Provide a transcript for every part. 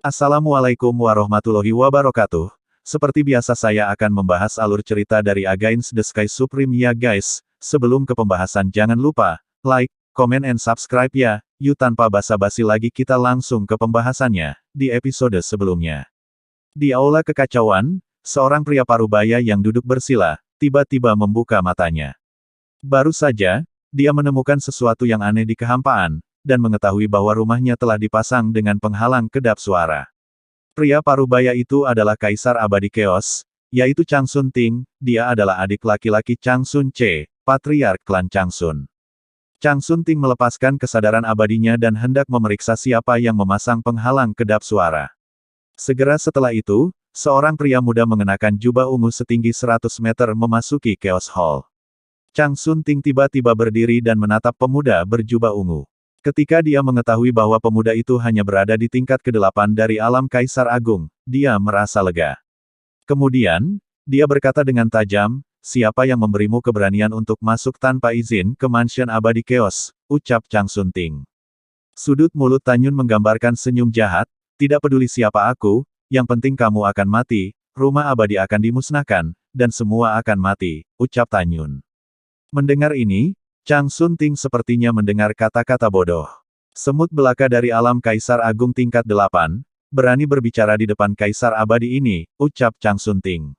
Assalamualaikum warahmatullahi wabarakatuh. Seperti biasa saya akan membahas alur cerita dari Against the Sky Supreme ya guys. Sebelum ke pembahasan jangan lupa, like, comment and subscribe ya. Yuk tanpa basa-basi lagi kita langsung ke pembahasannya, di episode sebelumnya. Di aula kekacauan, seorang pria parubaya yang duduk bersila, tiba-tiba membuka matanya. Baru saja, dia menemukan sesuatu yang aneh di kehampaan, dan mengetahui bahwa rumahnya telah dipasang dengan penghalang kedap suara. Pria parubaya itu adalah Kaisar Abadi Chaos, yaitu Changsun Ting. Dia adalah adik laki-laki Changsun Ce, Patriark klan Changsun. Changsun Ting melepaskan kesadaran abadinya dan hendak memeriksa siapa yang memasang penghalang kedap suara. Segera setelah itu, seorang pria muda mengenakan jubah ungu setinggi 100 meter memasuki Chaos Hall. Changsun Ting tiba-tiba berdiri dan menatap pemuda berjubah ungu. Ketika dia mengetahui bahwa pemuda itu hanya berada di tingkat ke-8 dari alam Kaisar Agung, dia merasa lega. Kemudian, dia berkata dengan tajam, "Siapa yang memberimu keberanian untuk masuk tanpa izin ke Mansion Abadi Chaos?" ucap Changsun Ting. Sudut mulut Tanyun menggambarkan senyum jahat, "Tidak peduli siapa aku, yang penting kamu akan mati, rumah abadi akan dimusnahkan, dan semua akan mati," ucap Tanyun. Mendengar ini, Changsun Ting sepertinya mendengar kata-kata bodoh. Semut belaka dari alam Kaisar Agung tingkat 8, berani berbicara di depan Kaisar Abadi ini, ucap Changsun Ting.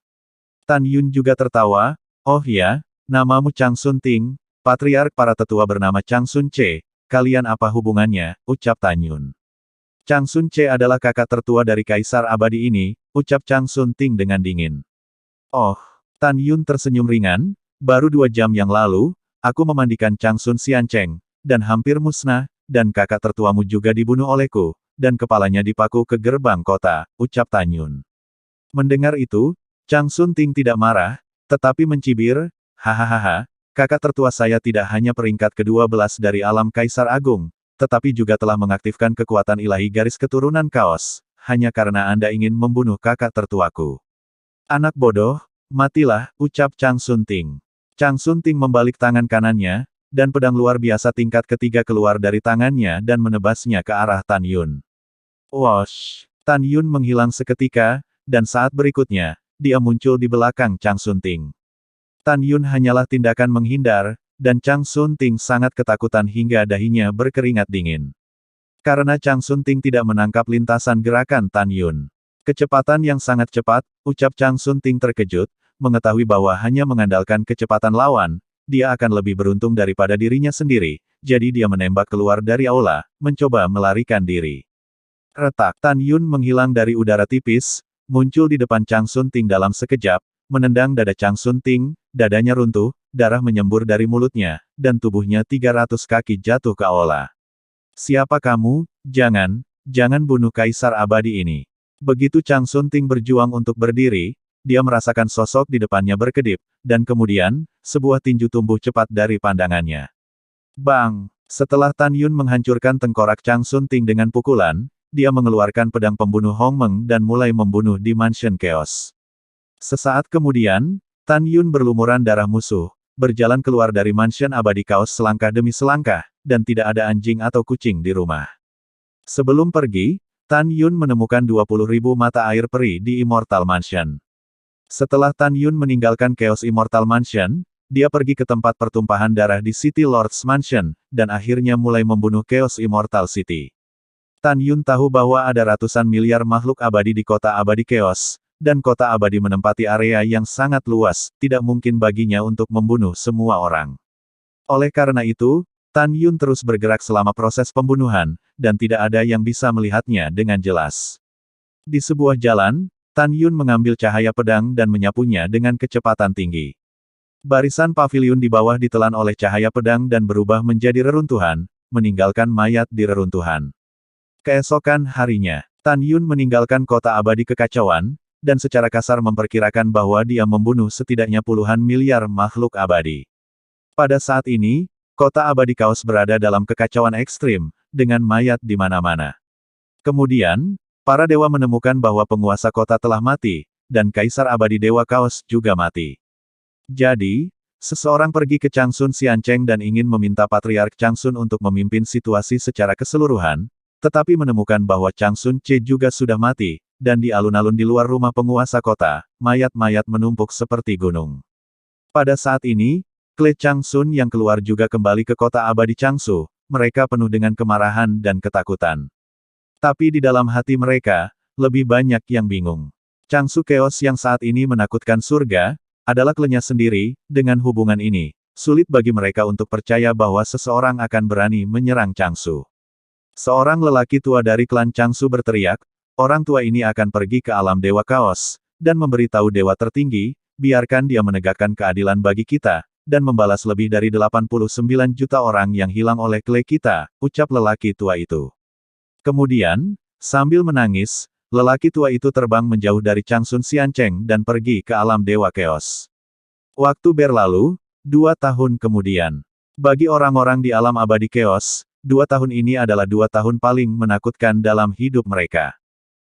Tan Yun juga tertawa, "Oh ya, namamu Changsun Ting, Patriark para tetua bernama Changsun Ce, kalian apa hubungannya?" ucap Tan Yun. "Changsun Ce adalah kakak tertua dari Kaisar Abadi ini," ucap Changsun Ting dengan dingin. "Oh," Tan Yun tersenyum ringan, "baru 2 jam yang lalu, aku memandikan Changsun Xiancheng, dan hampir musnah, dan kakak tertuamu juga dibunuh olehku, dan kepalanya dipaku ke gerbang kota," ucap Tan Yun. Mendengar itu, Changsun Ting tidak marah, tetapi mencibir, "Hahaha, kakak tertua saya tidak hanya peringkat ke-12 dari alam Kaisar Agung, tetapi juga telah mengaktifkan kekuatan ilahi garis keturunan kaos, hanya karena Anda ingin membunuh kakak tertuaku. Anak bodoh, matilah," ucap Changsun Ting. Changsun Ting membalik tangan kanannya, dan pedang luar biasa tingkat ketiga keluar dari tangannya dan menebasnya ke arah Tan Yun. Wosh! Tan Yun menghilang seketika, dan saat berikutnya, dia muncul di belakang Changsun Ting. Tan Yun hanyalah tindakan menghindar, dan Changsun Ting sangat ketakutan hingga dahinya berkeringat dingin. Karena Changsun Ting tidak menangkap lintasan gerakan Tan Yun. "Kecepatan yang sangat cepat," ucap Changsun Ting terkejut, mengetahui bahwa hanya mengandalkan kecepatan lawan, dia akan lebih beruntung daripada dirinya sendiri, jadi dia menembak keluar dari aula, mencoba melarikan diri. Retak! Tan Yun menghilang dari udara tipis, muncul di depan Changsun Ting dalam sekejap, menendang dada Changsun Ting, dadanya runtuh, darah menyembur dari mulutnya, dan tubuhnya 300 kaki jatuh ke aula. "Siapa kamu? Jangan bunuh Kaisar Abadi ini." Begitu Changsun Ting berjuang untuk berdiri, dia merasakan sosok di depannya berkedip, dan kemudian, sebuah tinju tumbuh cepat dari pandangannya. Bang! Setelah Tan Yun menghancurkan tengkorak Changsun Ting dengan pukulan, dia mengeluarkan pedang pembunuh Hong Meng dan mulai membunuh di Mansion Chaos. Sesaat kemudian, Tan Yun berlumuran darah musuh, berjalan keluar dari Mansion Abadi Chaos selangkah demi selangkah, dan tidak ada anjing atau kucing di rumah. Sebelum pergi, Tan Yun menemukan 20.000 mata air peri di Immortal Mansion. Setelah Tan Yun meninggalkan Chaos Immortal Mansion, dia pergi ke tempat pertumpahan darah di City Lords Mansion, dan akhirnya mulai membunuh Chaos Immortal City. Tan Yun tahu bahwa ada ratusan miliar makhluk abadi di kota abadi Chaos, dan kota abadi menempati area yang sangat luas, tidak mungkin baginya untuk membunuh semua orang. Oleh karena itu, Tan Yun terus bergerak selama proses pembunuhan, dan tidak ada yang bisa melihatnya dengan jelas. Di sebuah jalan, Tan Yun mengambil cahaya pedang dan menyapunya dengan kecepatan tinggi. Barisan paviliun di bawah ditelan oleh cahaya pedang dan berubah menjadi reruntuhan, meninggalkan mayat di reruntuhan. Keesokan harinya, Tan Yun meninggalkan kota abadi kekacauan, dan secara kasar memperkirakan bahwa dia membunuh setidaknya puluhan miliar makhluk abadi. Pada saat ini, kota abadi kaos berada dalam kekacauan ekstrim, dengan mayat di mana-mana. Kemudian, para dewa menemukan bahwa penguasa kota telah mati, dan Kaisar Abadi Dewa Kaos juga mati. Jadi, seseorang pergi ke Changsun Xiancheng dan ingin meminta Patriark Changsun untuk memimpin situasi secara keseluruhan, dan Patriark Changsun meminta Patriark Xiancheng untuk memimpin situasi secara keseluruhan, dan Patriark Xiancheng meminta Patriark Xiancheng untuk memimpin situasi secara keseluruhan, tetapi menemukan bahwa Chang Sun Ce juga sudah mati, dan di alun-alun di luar rumah penguasa kota, mayat-mayat menumpuk seperti gunung. Pada saat ini, klan Chang Sun yang keluar juga kembali ke kota abadi Changsu, mereka penuh dengan kemarahan dan ketakutan. Tapi di dalam hati mereka, lebih banyak yang bingung. Changsu Chaos yang saat ini menakutkan surga, adalah klannya sendiri. Dengan hubungan ini, sulit bagi mereka untuk percaya bahwa seseorang akan berani menyerang Changsu. Seorang lelaki tua dari klan Changsu berteriak, orang tua ini akan pergi ke alam Dewa Kaos, dan memberitahu Dewa Tertinggi, biarkan dia menegakkan keadilan bagi kita, dan membalas lebih dari 89 juta orang yang hilang oleh klan kita, ucap lelaki tua itu. Kemudian, sambil menangis, lelaki tua itu terbang menjauh dari Changsun Xiancheng dan pergi ke alam Dewa Chaos. Waktu berlalu, 2 tahun kemudian. Bagi orang-orang di alam abadi Chaos, 2 tahun ini adalah 2 tahun paling menakutkan dalam hidup mereka.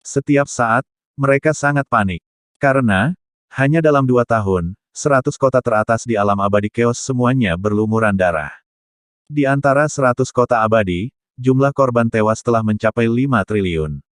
Setiap saat, mereka sangat panik. Karena, hanya dalam 2 tahun, 100 kota teratas di alam abadi Chaos semuanya berlumuran darah. Di antara 100 kota abadi, jumlah korban tewas telah mencapai 5 triliun.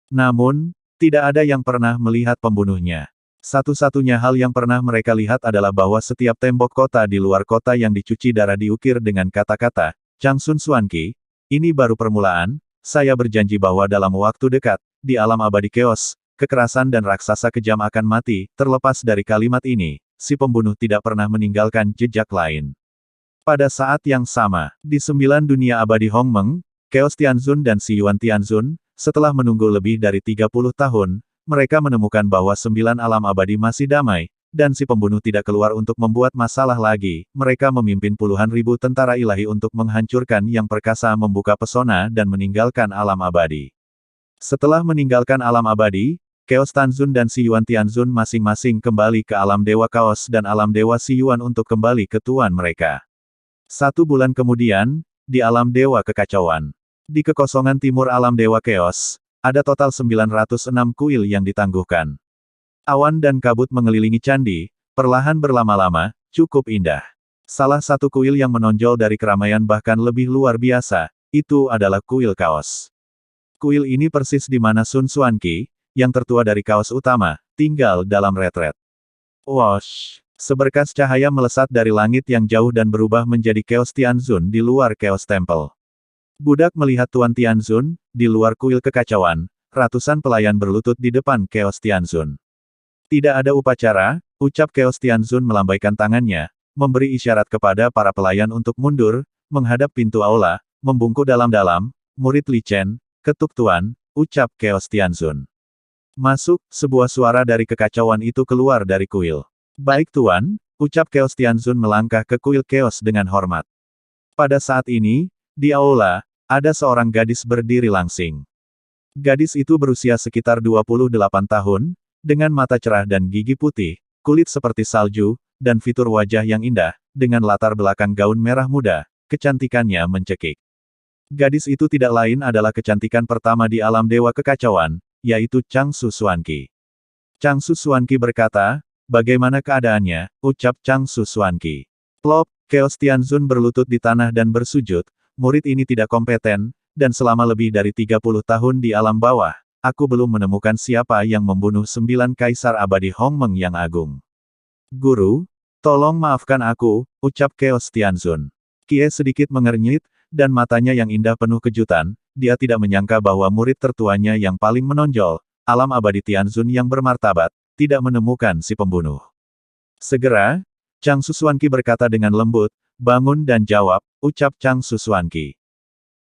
Namun, tidak ada yang pernah melihat pembunuhnya. Satu-satunya hal yang pernah mereka lihat adalah bahwa setiap tembok kota di luar kota yang dicuci darah diukir dengan kata-kata, Changsun Xuanqi, ini baru permulaan, saya berjanji bahwa dalam waktu dekat, di alam abadi Chaos, kekerasan dan raksasa kejam akan mati. Terlepas dari kalimat ini, si pembunuh tidak pernah meninggalkan jejak lain. Pada saat yang sama, di 9 dunia abadi Hongmeng, Chaos Tianzun dan Si Yuan Tianzun, setelah menunggu lebih dari 30 tahun, mereka menemukan bahwa 9 alam abadi masih damai, dan si pembunuh tidak keluar untuk membuat masalah lagi. Mereka memimpin puluhan ribu tentara ilahi untuk menghancurkan yang perkasa, membuka pesona dan meninggalkan alam abadi. Setelah meninggalkan alam abadi, Chaos Tianzun dan Si Yuan Tianzun masing-masing kembali ke alam Dewa Kaos dan alam Dewa Si Yuan untuk kembali ke tuan mereka. 1 bulan kemudian, di alam Dewa Kekacauan. Di kekosongan timur alam Dewa Chaos, ada total 906 kuil yang ditangguhkan. Awan dan kabut mengelilingi candi, perlahan berlama-lama, cukup indah. Salah satu kuil yang menonjol dari keramaian bahkan lebih luar biasa, itu adalah kuil Kaos. Kuil ini persis di mana Sun Xuanqi, yang tertua dari Kaos utama, tinggal dalam retret. Wosh! Seberkas cahaya melesat dari langit yang jauh dan berubah menjadi Chaos Tianzun di luar Chaos Temple. Budak melihat Tuan Tianzun, di luar kuil kekacauan, ratusan pelayan berlutut di depan Chaos Tianzun. Tidak ada upacara, ucap Chaos Tianzun melambaikan tangannya, memberi isyarat kepada para pelayan untuk mundur, menghadap pintu aula, membungkuk dalam-dalam, murid Li Chen, ketuk Tuan, ucap Chaos Tianzun. Masuk, sebuah suara dari kekacauan itu keluar dari kuil. Baik Tuan, ucap Chaos Tianzun melangkah ke kuil Chaos dengan hormat. Pada saat ini, di aula, ada seorang gadis berdiri langsing. Gadis itu berusia sekitar 28 tahun, dengan mata cerah dan gigi putih, kulit seperti salju, dan fitur wajah yang indah, dengan latar belakang gaun merah muda, kecantikannya mencekik. Gadis itu tidak lain adalah kecantikan pertama di alam Dewa Kekacauan, yaitu Changsu Xuanqi. Changsu Xuanqi berkata, bagaimana keadaannya, ucap Changsu Xuanqi. Plop, Chaos Tianzun berlutut di tanah dan bersujud, murid ini tidak kompeten, dan selama lebih dari 30 tahun di alam bawah, aku belum menemukan siapa yang membunuh 9 kaisar abadi Hongmeng yang agung. Guru, tolong maafkan aku, ucap Chaos Tianzun. Kie sedikit mengernyit, dan matanya yang indah penuh kejutan, dia tidak menyangka bahwa murid tertuanya yang paling menonjol, alam abadi Tianzun yang bermartabat, tidak menemukan si pembunuh. Segera, Changsu Xuanqi berkata dengan lembut, bangun dan jawab, ucap Changsu Xuanqi.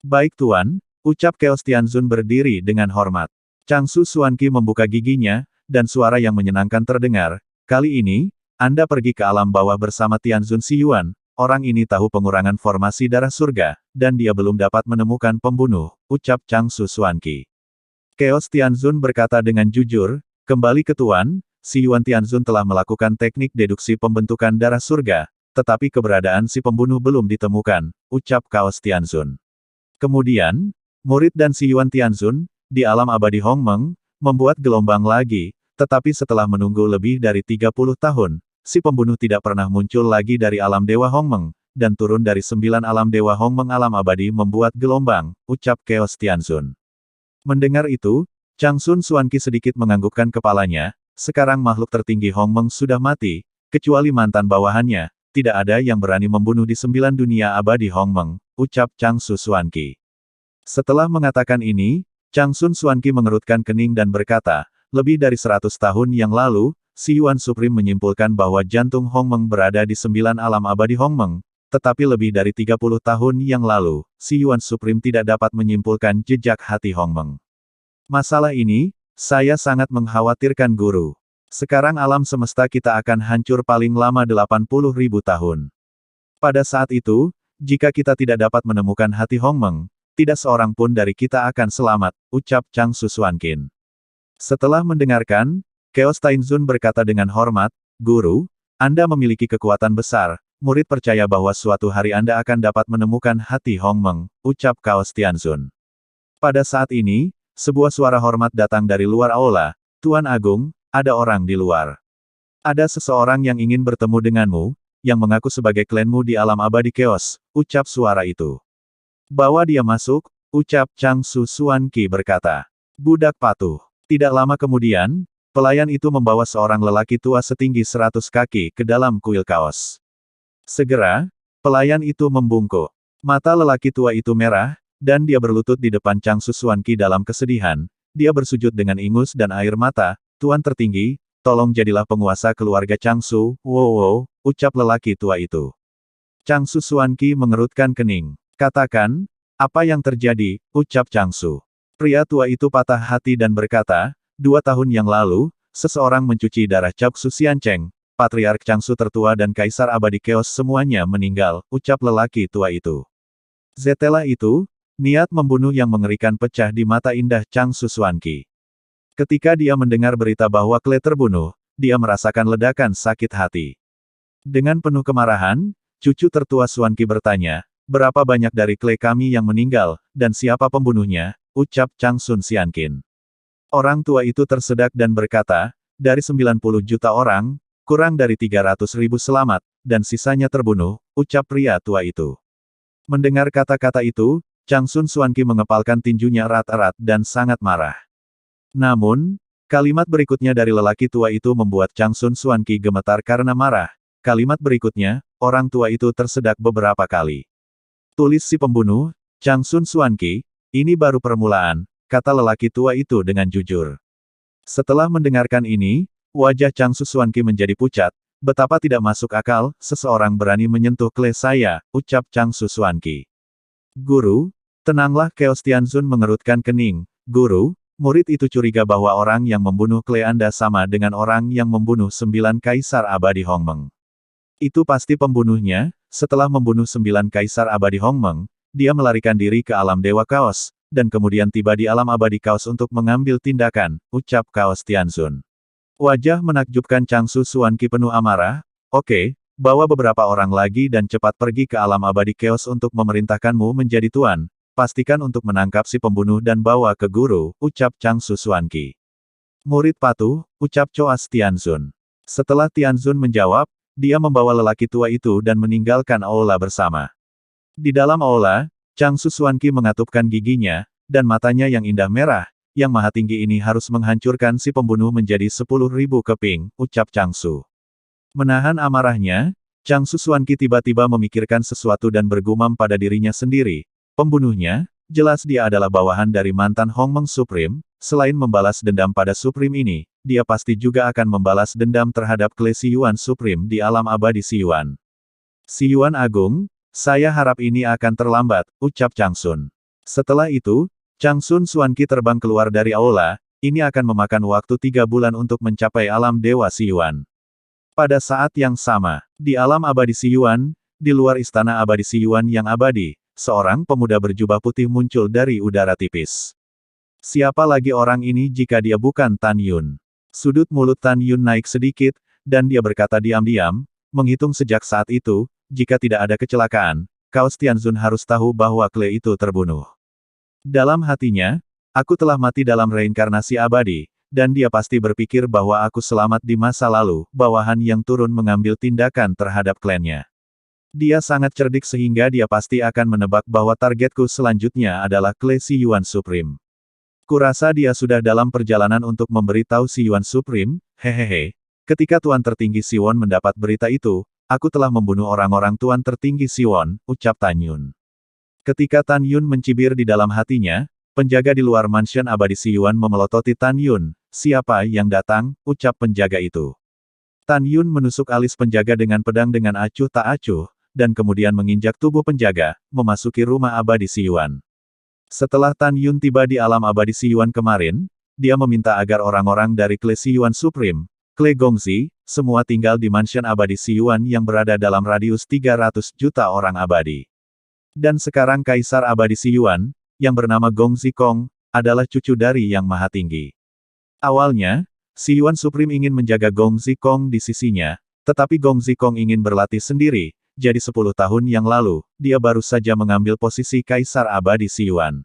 Baik Tuan, ucap Chaos Tianzun berdiri dengan hormat. Changsu Xuanqi membuka giginya, dan suara yang menyenangkan terdengar, kali ini, Anda pergi ke alam bawah bersama Tianzun Si Yuan, orang ini tahu pengurangan formasi darah surga, dan dia belum dapat menemukan pembunuh, ucap Changsu Xuanqi. Chaos Tianzun berkata dengan jujur, kembali ke Tuan, Si Yuan Tianzun telah melakukan teknik deduksi pembentukan darah surga, tetapi keberadaan si pembunuh belum ditemukan, ucap Chaos Tianzun. Kemudian, murid dan Si Yuan Tianzun, di alam abadi Hongmeng, membuat gelombang lagi, tetapi setelah menunggu lebih dari 30 tahun, si pembunuh tidak pernah muncul lagi dari alam Dewa Hongmeng, dan turun dari 9 alam Dewa Hongmeng alam abadi membuat gelombang, ucap Chaos Tianzun. Mendengar itu, Changsun Xuanqi sedikit menganggukkan kepalanya, sekarang makhluk tertinggi Hongmeng sudah mati, kecuali mantan bawahannya, tidak ada yang berani membunuh di 9 dunia abadi Hongmeng, ucap Changsun Xuanqi. Setelah mengatakan ini, Changsun Xuanqi mengerutkan kening dan berkata, lebih dari 100 tahun yang lalu, Si Yuan Supreme menyimpulkan bahwa jantung Hongmeng berada di 9 alam abadi Hongmeng, tetapi lebih dari 30 tahun yang lalu, Si Yuan Supreme tidak dapat menyimpulkan jejak hati Hongmeng. Masalah ini, saya sangat mengkhawatirkan guru. Sekarang alam semesta kita akan hancur paling lama 80.000 tahun. Pada saat itu, jika kita tidak dapat menemukan hati Hongmeng, tidak seorang pun dari kita akan selamat, ucap Changsun Xuanqi. Setelah mendengarkan, Chaos Tianzun berkata dengan hormat, Guru, Anda memiliki kekuatan besar, murid percaya bahwa suatu hari Anda akan dapat menemukan hati Hongmeng, ucap Chaos Tianzun. Pada saat ini, sebuah suara hormat datang dari luar aula, Tuan Agung, ada orang di luar. Ada seseorang yang ingin bertemu denganmu, yang mengaku sebagai klanmu di alam abadi Chaos, ucap suara itu. Bawa dia masuk, ucap Changsun Xuanqi berkata. Budak patuh. Tidak lama kemudian, pelayan itu membawa seorang lelaki tua setinggi 100 kaki ke dalam kuil kaos. Segera, pelayan itu membungkuk. Mata lelaki tua itu merah, dan dia berlutut di depan Changsun Xuanqi dalam kesedihan. Dia bersujud dengan ingus dan air mata, Tuan tertinggi, tolong jadilah penguasa keluarga Changsun, wow, ucap lelaki tua itu. Changsun Xuanqi mengerutkan kening. Katakan, apa yang terjadi, ucap Changsun. Pria tua itu patah hati dan berkata, 2 tahun yang lalu, seseorang mencuci darah Changsun Xiancheng, Patriark Changsun tertua dan Kaisar Abadi Chaos semuanya meninggal, ucap lelaki tua itu. Setelah itu, niat membunuh yang mengerikan pecah di mata indah Changsun Xuanqi. Ketika dia mendengar berita bahwa Kle terbunuh, dia merasakan ledakan sakit hati. Dengan penuh kemarahan, cucu tertua Xuanqi bertanya, berapa banyak dari Kle kami yang meninggal, dan siapa pembunuhnya, ucap Changsun Xianqi. Orang tua itu tersedak dan berkata, dari 90 juta orang, kurang dari 300.000 selamat, dan sisanya terbunuh, ucap pria tua itu. Mendengar kata-kata itu, Changsun Xuanqi mengepalkan tinjunya erat-erat dan sangat marah. Namun, kalimat berikutnya dari lelaki tua itu membuat Changsun Xuanqi gemetar karena marah. Kalimat berikutnya, orang tua itu tersedak beberapa kali. Tulis si pembunuh, Changsun Xuanqi, ini baru permulaan, kata lelaki tua itu dengan jujur. Setelah mendengarkan ini, wajah Changsun Xuanqi menjadi pucat, betapa tidak masuk akal, seseorang berani menyentuh Kle saya, ucap Changsun Xuanqi. Guru, tenanglah Chaos Tianzun mengerutkan kening, Guru, murid itu curiga bahwa orang yang membunuh Kle Anda sama dengan orang yang membunuh 9 Kaisar Abadi Hongmeng. Itu pasti pembunuhnya, setelah membunuh 9 Kaisar Abadi Hongmeng, dia melarikan diri ke alam Dewa Kaos, dan kemudian tiba di alam abadi Kaos untuk mengambil tindakan, ucap Chaos Tianzun. Wajah menakjubkan Changsun Xuanqi penuh amarah, oke, bawa beberapa orang lagi dan cepat pergi ke alam abadi Chaos untuk memerintahkanmu menjadi tuan, pastikan untuk menangkap si pembunuh dan bawa ke guru, ucap Changsun Xuanqi. Murid patuh, ucap Chaos Tianzun. Setelah Tianzun menjawab, dia membawa lelaki tua itu dan meninggalkan aula bersama. Di dalam aula, Changsun Xuanqi mengatupkan giginya, dan matanya yang indah merah, yang maha tinggi ini harus menghancurkan si pembunuh menjadi 10.000 keping, ucap Changsun. Menahan amarahnya, Changsun Xuanqi tiba-tiba memikirkan sesuatu dan bergumam pada dirinya sendiri. Pembunuhnya, jelas dia adalah bawahan dari mantan Hongmeng Supreme, selain membalas dendam pada Supreme ini, dia pasti juga akan membalas dendam terhadap Kle Si Yuan Supreme di alam abadi Si Yuan. Si Yuan Agung, saya harap ini akan terlambat, ucap Changsun. Setelah itu, Changsun Xuanqi terbang keluar dari aula, ini akan memakan waktu 3 bulan untuk mencapai alam Dewa Si Yuan. Pada saat yang sama, di alam abadi Si Yuan, di luar istana abadi Si Yuan yang abadi, seorang pemuda berjubah putih muncul dari udara tipis. Siapa lagi orang ini jika dia bukan Tan Yun? Sudut mulut Tan Yun naik sedikit, dan dia berkata diam-diam, menghitung sejak saat itu, jika tidak ada kecelakaan, Chaos Tianzun harus tahu bahwa Kle itu terbunuh. Dalam hatinya, aku telah mati dalam reinkarnasi abadi, dan dia pasti berpikir bahwa aku selamat di masa lalu, bawahan yang turun mengambil tindakan terhadap klannya. Dia sangat cerdik sehingga dia pasti akan menebak bahwa targetku selanjutnya adalah Kle Si Yuan Supreme. Kurasa dia sudah dalam perjalanan untuk memberitahu Si Yuan Supreme, hehehe. Ketika Tuan Tertinggi Siwon mendapat berita itu, aku telah membunuh orang-orang Tuan Tertinggi Siwon, ucap Tan Yun. Ketika Tan Yun mencibir di dalam hatinya, penjaga di luar mansion abadi Si Yuan memelototi Tan Yun. Siapa yang datang, ucap penjaga itu. Tan Yun menusuk alis penjaga dengan pedang dengan acuh tak acuh, dan kemudian menginjak tubuh penjaga, memasuki rumah abadi Si Yuan. Setelah Tan Yun tiba di alam abadi Si Yuan kemarin, dia meminta agar orang-orang dari Kle Si Yuan Supreme, Kle Gongzi, semua tinggal di mansion abadi Si Yuan yang berada dalam radius 300 juta orang abadi. Dan sekarang Kaisar Abadi Si Yuan, yang bernama Gongzi Kong, adalah cucu dari Yang Maha Tinggi. Awalnya, Si Yuan Supreme ingin menjaga Gongzi Kong di sisinya, tetapi Gongzi Kong ingin berlatih sendiri, jadi 10 tahun yang lalu, dia baru saja mengambil posisi Kaisar Abadi Si Yuan.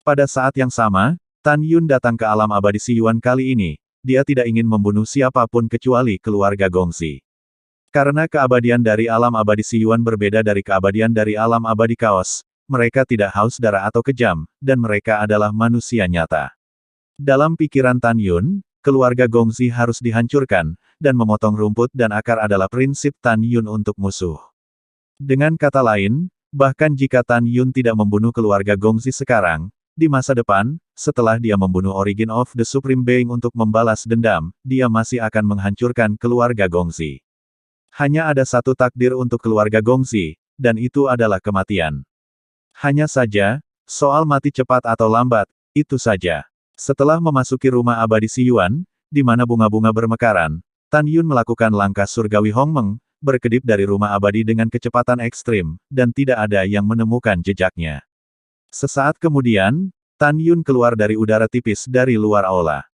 Pada saat yang sama, Tan Yun datang ke alam abadi Si Yuan kali ini, dia tidak ingin membunuh siapapun kecuali keluarga Gongzi. Karena keabadian dari alam abadi Si Yuan berbeda dari keabadian dari alam abadi Kaos, mereka tidak haus darah atau kejam, dan mereka adalah manusia nyata. Dalam pikiran Tan Yun, keluarga Gongzi harus dihancurkan, dan memotong rumput dan akar adalah prinsip Tan Yun untuk musuh. Dengan kata lain, bahkan jika Tan Yun tidak membunuh keluarga Gongzi sekarang, di masa depan, setelah dia membunuh Origin of the Supreme Being untuk membalas dendam, dia masih akan menghancurkan keluarga Gongzi. Hanya ada satu takdir untuk keluarga Gongzi, dan itu adalah kematian. Hanya saja, soal mati cepat atau lambat, itu saja. Setelah memasuki rumah abadi Si Yuan, di mana bunga-bunga bermekaran, Tan Yun melakukan langkah surgawi Hongmeng, berkedip dari rumah abadi dengan kecepatan ekstrim, dan tidak ada yang menemukan jejaknya. Sesaat kemudian, Tan Yun keluar dari udara tipis dari luar aula.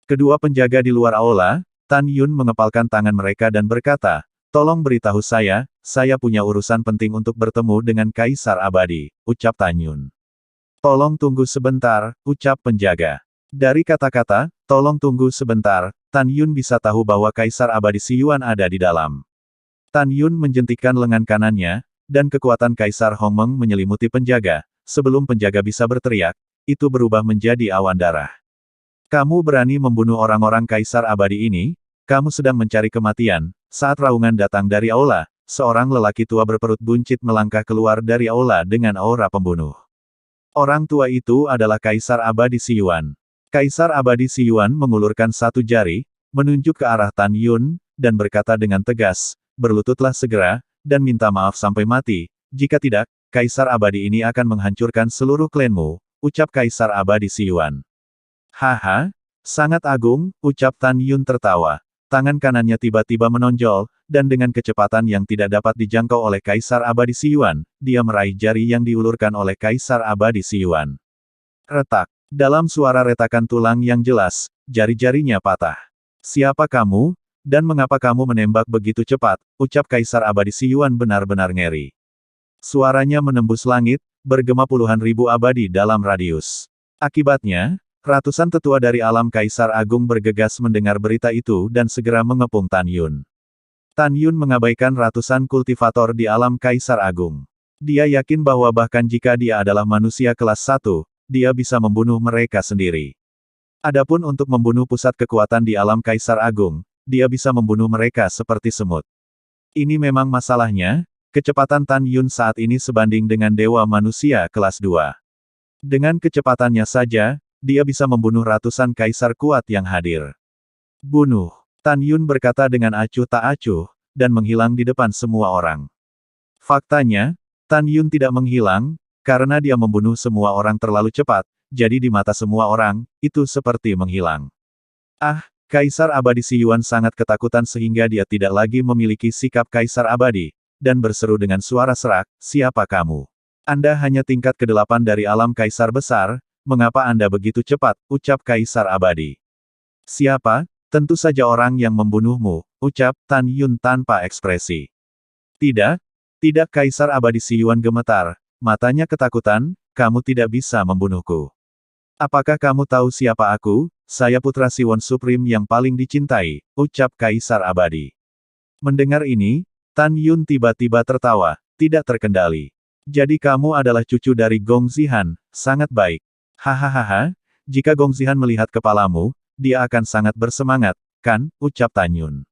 Kedua penjaga di luar aula, Tan Yun mengepalkan tangan mereka dan berkata, "Tolong beritahu saya punya urusan penting untuk bertemu dengan Kaisar Abadi," ucap Tan Yun. "Tolong tunggu sebentar," ucap penjaga. Dari kata-kata, "tolong tunggu sebentar," Tan Yun bisa tahu bahwa Kaisar Abadi Si Yuan ada di dalam. Tan Yun menjentikkan lengan kanannya, dan kekuatan Kaisar Hongmeng menyelimuti penjaga. Sebelum penjaga bisa berteriak, itu berubah menjadi awan darah. "Kamu berani membunuh orang-orang Kaisar Abadi ini? Kamu sedang mencari kematian." Saat raungan datang dari aula, seorang lelaki tua berperut buncit melangkah keluar dari aula dengan aura pembunuh. Orang tua itu adalah Kaisar Abadi Si Yuan. Kaisar Abadi Si Yuan mengulurkan satu jari, menunjuk ke arah Tan Yun, dan berkata dengan tegas, "Berlututlah segera, dan minta maaf sampai mati, jika tidak, Kaisar Abadi ini akan menghancurkan seluruh klanmu," ucap Kaisar Abadi Si Yuan. "Haha, sangat agung," ucap Tan Yun tertawa. Tangan kanannya tiba-tiba menonjol, dan dengan kecepatan yang tidak dapat dijangkau oleh Kaisar Abadi Si Yuan, dia meraih jari yang diulurkan oleh Kaisar Abadi Si Yuan. Retak. Dalam suara retakan tulang yang jelas, jari-jarinya patah. "Siapa kamu, dan mengapa kamu menembak begitu cepat?" ucap Kaisar Abadi Si Yuan benar-benar ngeri. Suaranya menembus langit, bergema puluhan ribu abadi dalam radius. Akibatnya, ratusan tetua dari alam Kaisar Agung bergegas mendengar berita itu dan segera mengepung Tan Yun. Tan Yun mengabaikan ratusan kultivator di alam Kaisar Agung. Dia yakin bahwa bahkan jika dia adalah manusia kelas 1, dia bisa membunuh mereka sendiri. Adapun untuk membunuh pusat kekuatan di alam Kaisar Agung, dia bisa membunuh mereka seperti semut. Ini memang masalahnya, kecepatan Tan Yun saat ini sebanding dengan dewa manusia kelas 2. Dengan kecepatannya saja, dia bisa membunuh ratusan kaisar kuat yang hadir. "Bunuh!" Tan Yun berkata dengan acuh tak acuh, dan menghilang di depan semua orang. Faktanya, Tan Yun tidak menghilang, karena dia membunuh semua orang terlalu cepat, jadi di mata semua orang, itu seperti menghilang. Kaisar Abadi Si Yuan sangat ketakutan sehingga dia tidak lagi memiliki sikap Kaisar Abadi, dan berseru dengan suara serak, "Siapa kamu? Anda hanya tingkat ke-8 dari alam Kaisar Besar, mengapa Anda begitu cepat?" ucap Kaisar Abadi. "Siapa? Tentu saja orang yang membunuhmu," ucap Tan Yun tanpa ekspresi. Tidak, Kaisar Abadi Si Yuan gemetar, matanya ketakutan, "Kamu tidak bisa membunuhku. Apakah kamu tahu siapa aku? Saya putra Siwon Supreme yang paling dicintai," ucap Kaisar Abadi. Mendengar ini, Tan Yun tiba-tiba tertawa, tidak terkendali. Jadi kamu adalah cucu dari Gong Zihan, sangat baik. Hahaha, jika Gong Zihan melihat kepalamu, dia akan sangat bersemangat, kan, ucap Tan Yun.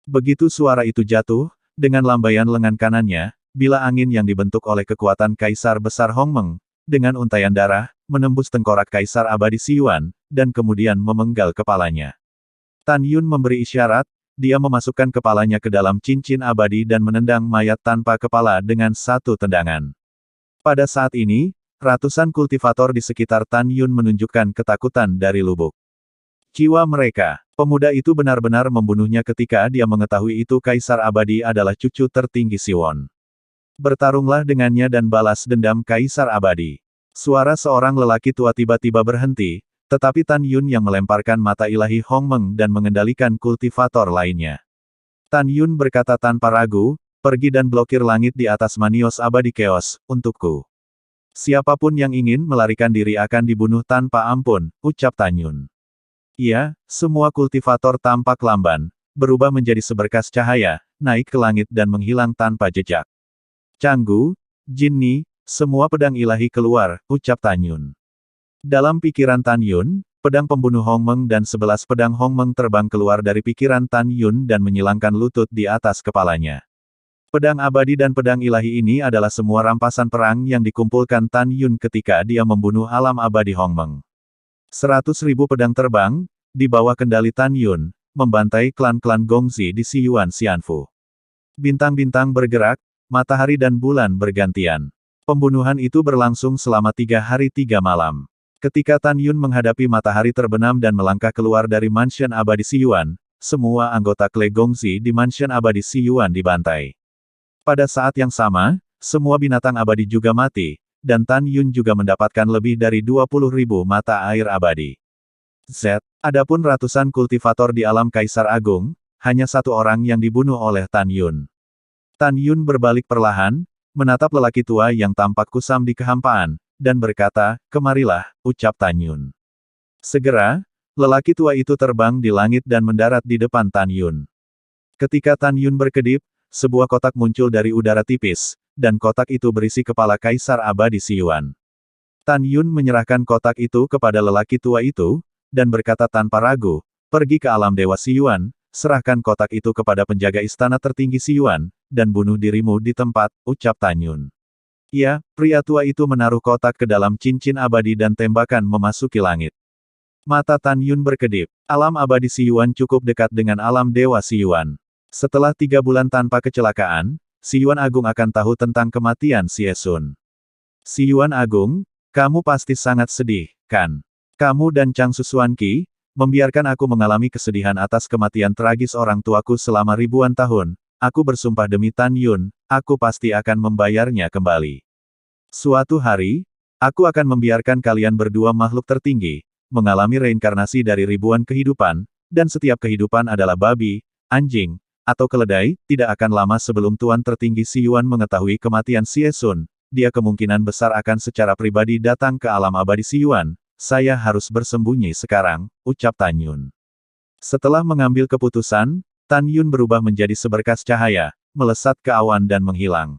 Begitu suara itu jatuh, dengan lambaian lengan kanannya, bila angin yang dibentuk oleh kekuatan Kaisar Besar Hongmeng, dengan untaian darah, menembus tengkorak Kaisar Abadi Siyuan, dan kemudian memenggal kepalanya. Tan Yun memberi isyarat, dia memasukkan kepalanya ke dalam cincin abadi dan menendang mayat tanpa kepala dengan satu tendangan. Pada saat ini, ratusan kultivator di sekitar Tan Yun menunjukkan ketakutan dari lubuk jiwa mereka. Pemuda itu benar-benar membunuhnya ketika dia mengetahui itu Kaisar Abadi adalah cucu tertinggi Siwon. Bertarunglah dengannya dan balas dendam Kaisar Abadi. Suara seorang lelaki tua tiba-tiba berhenti, tetapi Tan Yun yang melemparkan mata ilahi Hongmeng dan mengendalikan kultivator lainnya. Tan Yun berkata tanpa ragu, pergi dan blokir langit di atas Manios Abadi Chaos, untukku. Siapapun yang ingin melarikan diri akan dibunuh tanpa ampun, ucap Tan Yun. Iya, semua kultivator tampak lamban, berubah menjadi seberkas cahaya, naik ke langit dan menghilang tanpa jejak. Canggu, Jinni, semua pedang ilahi keluar, ucap Tan Yun. Dalam pikiran Tan Yun, pedang pembunuh Hongmeng dan 11 pedang Hongmeng terbang keluar dari pikiran Tan Yun dan menyilangkan lutut di atas kepalanya. Pedang abadi dan pedang ilahi ini adalah semua rampasan perang yang dikumpulkan Tan Yun ketika dia membunuh alam abadi Hongmeng. 100.000 pedang terbang, di bawah kendali Tan Yun, membantai klan-klan Gongzi di Siyuan Xianfu. Bintang-bintang bergerak, matahari dan bulan bergantian. Pembunuhan itu berlangsung selama 3 hari 3 malam. Ketika Tan Yun menghadapi matahari terbenam dan melangkah keluar dari Mansion Abadi Siyuan, semua anggota klan Gongzi di Mansion Abadi Siyuan dibantai. Pada saat yang sama, semua binatang abadi juga mati, dan Tan Yun juga mendapatkan lebih dari 20.000 mata air abadi. Adapun ratusan kultivator di alam Kaisar Agung, hanya satu orang yang dibunuh oleh Tan Yun. Tan Yun berbalik perlahan, menatap lelaki tua yang tampak kusam di kehampaan, dan berkata, kemarilah, ucap Tan Yun. Segera, lelaki tua itu terbang di langit dan mendarat di depan Tan Yun. Ketika Tan Yun berkedip, sebuah kotak muncul dari udara tipis, dan kotak itu berisi kepala Kaisar Abadi Siyuan. Tan Yun menyerahkan kotak itu kepada lelaki tua itu, dan berkata tanpa ragu, pergi ke alam Dewa Siyuan, serahkan kotak itu kepada penjaga istana tertinggi Siyuan, dan bunuh dirimu di tempat, ucap Tan Yun. Ya, pria tua itu menaruh kotak ke dalam cincin abadi dan tembakan memasuki langit. Mata Tan Yun berkedip. Alam abadi Siyuan cukup dekat dengan alam Dewa Siyuan. Setelah 3 bulan tanpa kecelakaan, Siyuan Agung akan tahu tentang kematian Xiesun. Siyuan Agung, kamu pasti sangat sedih, kan? Kamu dan Chang Susuanqi, membiarkan aku mengalami kesedihan atas kematian tragis orang tuaku selama ribuan tahun. Aku bersumpah demi Tan Yun, aku pasti akan membayarnya kembali. Suatu hari, aku akan membiarkan kalian berdua makhluk tertinggi, mengalami reinkarnasi dari ribuan kehidupan, dan setiap kehidupan adalah babi, anjing, atau keledai. Tidak akan lama sebelum Tuan Tertinggi Siyuan mengetahui kematian Xiesun, dia kemungkinan besar akan secara pribadi datang ke alam abadi Siyuan. Saya harus bersembunyi sekarang, ucap Tan Yun. Setelah mengambil keputusan, Tan Yun berubah menjadi seberkas cahaya, melesat ke awan dan menghilang.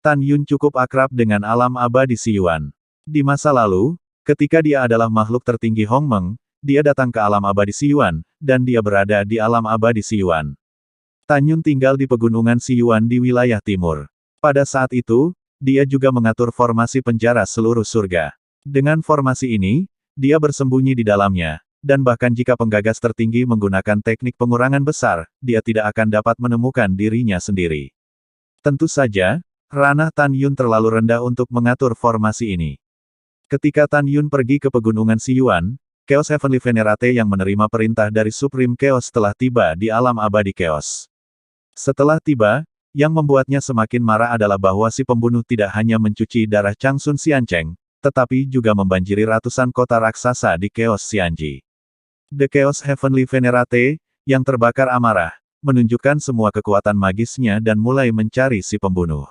Tan Yun cukup akrab dengan alam abadi Siyuan. Di masa lalu, ketika dia adalah makhluk tertinggi Hongmeng, dia datang ke alam abadi Siyuan, dan dia berada di alam abadi Siyuan. Tan Yun tinggal di pegunungan Siyuan di wilayah timur. Pada saat itu, dia juga mengatur formasi penjara seluruh surga. Dengan formasi ini, dia bersembunyi di dalamnya, dan bahkan jika penggagas tertinggi menggunakan teknik pengurangan besar, dia tidak akan dapat menemukan dirinya sendiri. Tentu saja, ranah Tan Yun terlalu rendah untuk mengatur formasi ini. Ketika Tan Yun pergi ke pegunungan Siyuan, Chaos Heavenly Venerate yang menerima perintah dari Supreme Chaos telah tiba di alam abadi Chaos. Setelah tiba, yang membuatnya semakin marah adalah bahwa si pembunuh tidak hanya mencuci darah Changsun Xiancheng, tetapi juga membanjiri ratusan kota raksasa di Chaos Xianji. The Chaos Heavenly Venerate, yang terbakar amarah, menunjukkan semua kekuatan magisnya dan mulai mencari si pembunuh.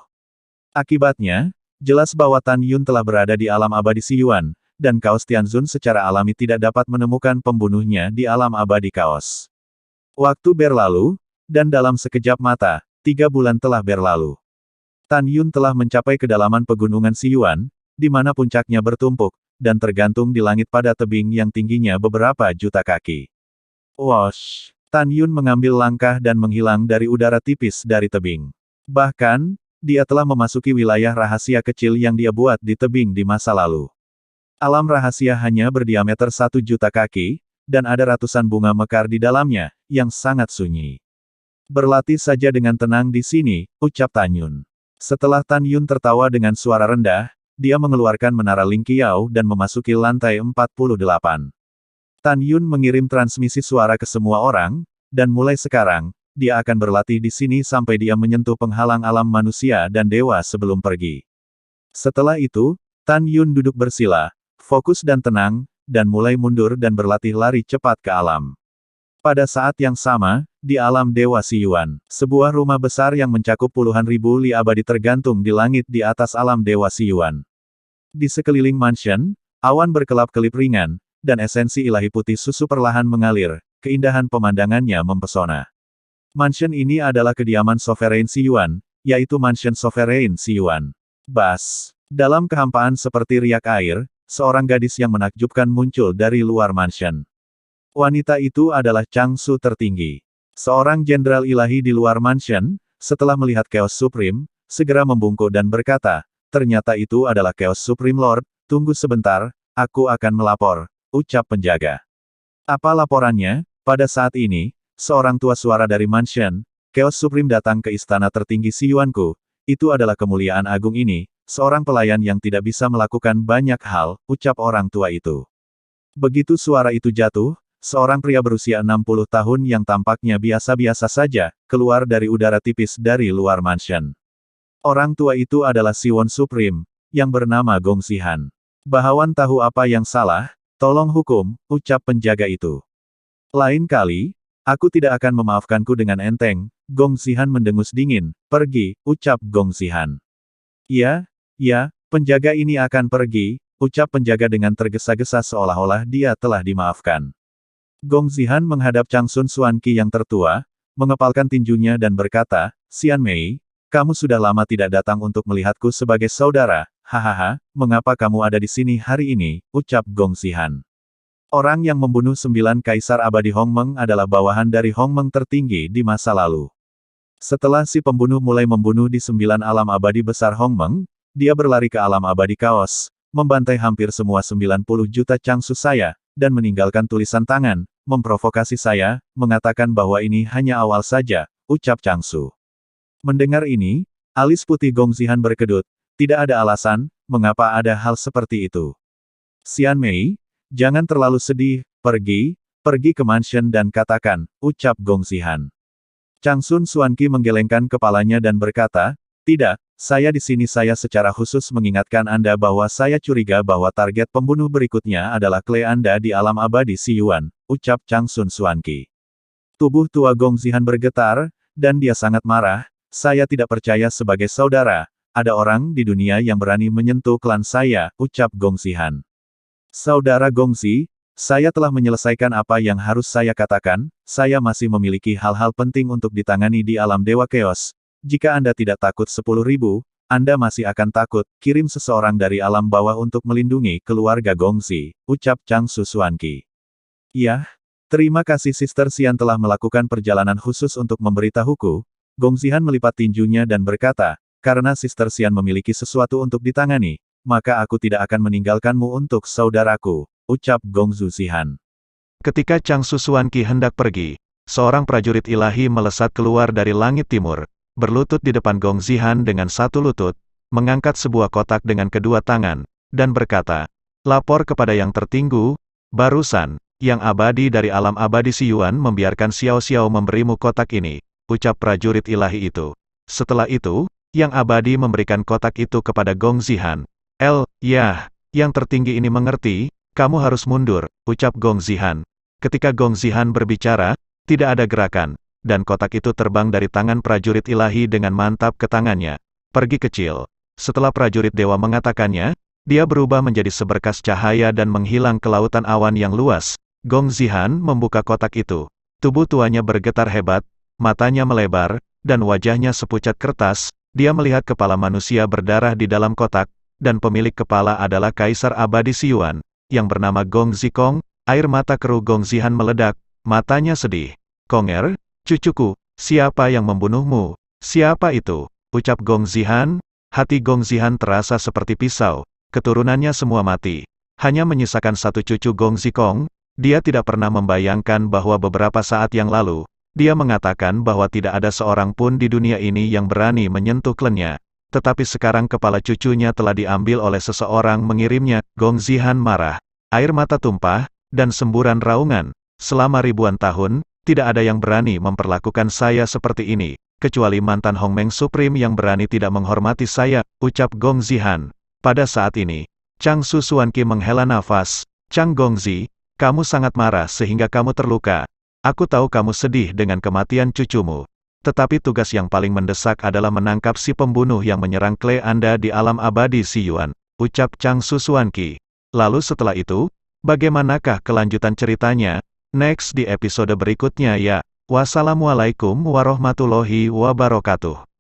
Akibatnya, jelas bahwa Tan Yun telah berada di alam abadi Siyuan, dan Chaos Tianzun secara alami tidak dapat menemukan pembunuhnya di alam abadi Chaos. Waktu berlalu, dan dalam sekejap mata, 3 bulan telah berlalu. Tan Yun telah mencapai kedalaman pegunungan Siyuan, di mana puncaknya bertumpuk, dan tergantung di langit pada tebing yang tingginya beberapa juta kaki. Wosh! Tan Yun mengambil langkah dan menghilang dari udara tipis dari tebing. Bahkan, dia telah memasuki wilayah rahasia kecil yang dia buat di tebing di masa lalu. Alam rahasia hanya berdiameter 1 juta kaki, dan ada ratusan bunga mekar di dalamnya, yang sangat sunyi. Berlatih saja dengan tenang di sini, ucap Tan Yun. Setelah Tan Yun tertawa dengan suara rendah, dia mengeluarkan menara Ling Qiao dan memasuki lantai 48. Tan Yun mengirim transmisi suara ke semua orang, dan mulai sekarang, dia akan berlatih di sini sampai dia menyentuh penghalang alam manusia dan dewa sebelum pergi. Setelah itu, Tan Yun duduk bersila, fokus dan tenang, dan mulai mundur dan berlatih lari cepat ke alam. Pada saat yang sama, di alam Dewa Siyuan, sebuah rumah besar yang mencakup puluhan ribu li abadi tergantung di langit di atas alam Dewa Siyuan. Di sekeliling mansion, awan berkelap-kelip ringan, dan esensi ilahi putih susu perlahan mengalir, keindahan pemandangannya mempesona. Mansion ini adalah kediaman Sovereign Siyuan, yaitu Mansion Sovereign Siyuan. Bas. Dalam kehampaan seperti riak air, seorang gadis yang menakjubkan muncul dari luar mansion. Wanita itu adalah Changsu tertinggi. Seorang jenderal ilahi di luar mansion, setelah melihat Chaos Supreme, segera membungkuk dan berkata, ternyata itu adalah Chaos Supreme Lord, tunggu sebentar, aku akan melapor, ucap penjaga. Apa laporannya? Pada saat ini, seorang tua suara dari mansion, Chaos Supreme datang ke istana tertinggi Siyuanku, itu adalah kemuliaan agung ini, seorang pelayan yang tidak bisa melakukan banyak hal, ucap orang tua itu. Begitu suara itu jatuh, seorang pria berusia 60 tahun yang tampaknya biasa-biasa saja, keluar dari udara tipis dari luar mansion. Orang tua itu adalah Siwon Supreme, yang bernama Gong Xihan. Bahawan tahu apa yang salah, tolong hukum, ucap penjaga itu. Lain kali, aku tidak akan memaafkanku dengan enteng, Gong Xihan mendengus dingin, pergi, ucap Gong Xihan. Ya, penjaga ini akan pergi, ucap penjaga dengan tergesa-gesa seolah-olah dia telah dimaafkan. Gong Xihan menghadap Changsun Xuanqi yang tertua, mengepalkan tinjunya dan berkata, Xian Mei, kamu sudah lama tidak datang untuk melihatku sebagai saudara, hahaha, mengapa kamu ada di sini hari ini, ucap Gong Xihan. Orang yang membunuh 9 kaisar abadi Hongmeng adalah bawahan dari Hongmeng tertinggi di masa lalu. Setelah si pembunuh mulai membunuh di 9 alam abadi besar Hongmeng, dia berlari ke alam abadi kaos, membantai hampir semua 90 juta Changsu saya, dan meninggalkan tulisan tangan, memprovokasi saya, mengatakan bahwa ini hanya awal saja, ucap Changsu. Mendengar ini, alis putih Gong Xihan berkedut, tidak ada alasan, mengapa ada hal seperti itu. Xian Mei, jangan terlalu sedih, pergi ke mansion dan katakan, ucap Gong Xihan. Changsun Xuanqi menggelengkan kepalanya dan berkata, tidak, saya di sini saya secara khusus mengingatkan Anda bahwa saya curiga bahwa target pembunuh berikutnya adalah klan Anda di alam abadi Siyuan, ucap Changsun Xuanqi. Tubuh tua Gong Xihan bergetar, dan dia sangat marah, saya tidak percaya sebagai saudara, ada orang di dunia yang berani menyentuh klan saya, ucap Gong Xihan. Saudara Gongxi, saya telah menyelesaikan apa yang harus saya katakan, saya masih memiliki hal-hal penting untuk ditangani di alam Dewa Chaos. Jika Anda tidak takut 10.000, Anda masih akan takut, kirim seseorang dari alam bawah untuk melindungi keluarga Gongxi, ucap Changsu Xuanqi. Ya, terima kasih Sister Xian telah melakukan perjalanan khusus untuk memberitahuku. Gong Xihan melipat tinjunya dan berkata, karena Sister Xian memiliki sesuatu untuk ditangani, maka aku tidak akan meninggalkanmu untuk saudaraku, ucap Gong Xihan. Ketika Changsu Xuanqi hendak pergi, seorang prajurit ilahi melesat keluar dari langit timur, berlutut di depan Gong Xihan dengan satu lutut, mengangkat sebuah kotak dengan kedua tangan, dan berkata, lapor kepada yang tertinggi, barusan, yang abadi dari alam abadi Siyuan membiarkan Xiao Xiao memberimu kotak ini, ucap prajurit ilahi itu. Setelah itu, yang abadi memberikan kotak itu kepada Gong Xihan. Yang tertinggi ini mengerti, kamu harus mundur, ucap Gong Xihan. Ketika Gong Xihan berbicara, tidak ada gerakan, dan kotak itu terbang dari tangan prajurit ilahi dengan mantap ke tangannya. Pergi kecil. Setelah prajurit dewa mengatakannya, dia berubah menjadi seberkas cahaya dan menghilang ke lautan awan yang luas. Gong Xihan membuka kotak itu. Tubuh tuanya bergetar hebat, matanya melebar, dan wajahnya sepucat kertas. Dia melihat kepala manusia berdarah di dalam kotak, dan pemilik kepala adalah Kaisar Abadi Siyuan, yang bernama Gong Zikong. Air mata keruh Gong Zihan meledak, matanya sedih. "Konger, cucuku, siapa yang membunuhmu? Siapa itu?" ucap Gong Zihan. Hati Gong Zihan terasa seperti pisau, keturunannya semua mati. Hanya menyisakan satu cucu Gong Zikong. Dia tidak pernah membayangkan bahwa beberapa saat yang lalu, dia mengatakan bahwa tidak ada seorang pun di dunia ini yang berani menyentuh klennya. Tetapi sekarang kepala cucunya telah diambil oleh seseorang mengirimnya. Gong Zihan marah. Air mata tumpah, dan semburan raungan. "Selama ribuan tahun, tidak ada yang berani memperlakukan saya seperti ini, kecuali mantan Hongmeng Supreme yang berani tidak menghormati saya," ucap Gong Zihan. Pada saat ini, Chang Susuanqi menghela nafas. "Chang Gongzi, kamu sangat marah sehingga kamu terluka. Aku tahu kamu sedih dengan kematian cucumu. Tetapi tugas yang paling mendesak adalah menangkap si pembunuh yang menyerang klan Anda di alam abadi Siyuan," ucap Chang Susuanqi. Lalu setelah itu, bagaimanakah kelanjutan ceritanya? Next di episode berikutnya ya. Wassalamualaikum warahmatullahi wabarakatuh.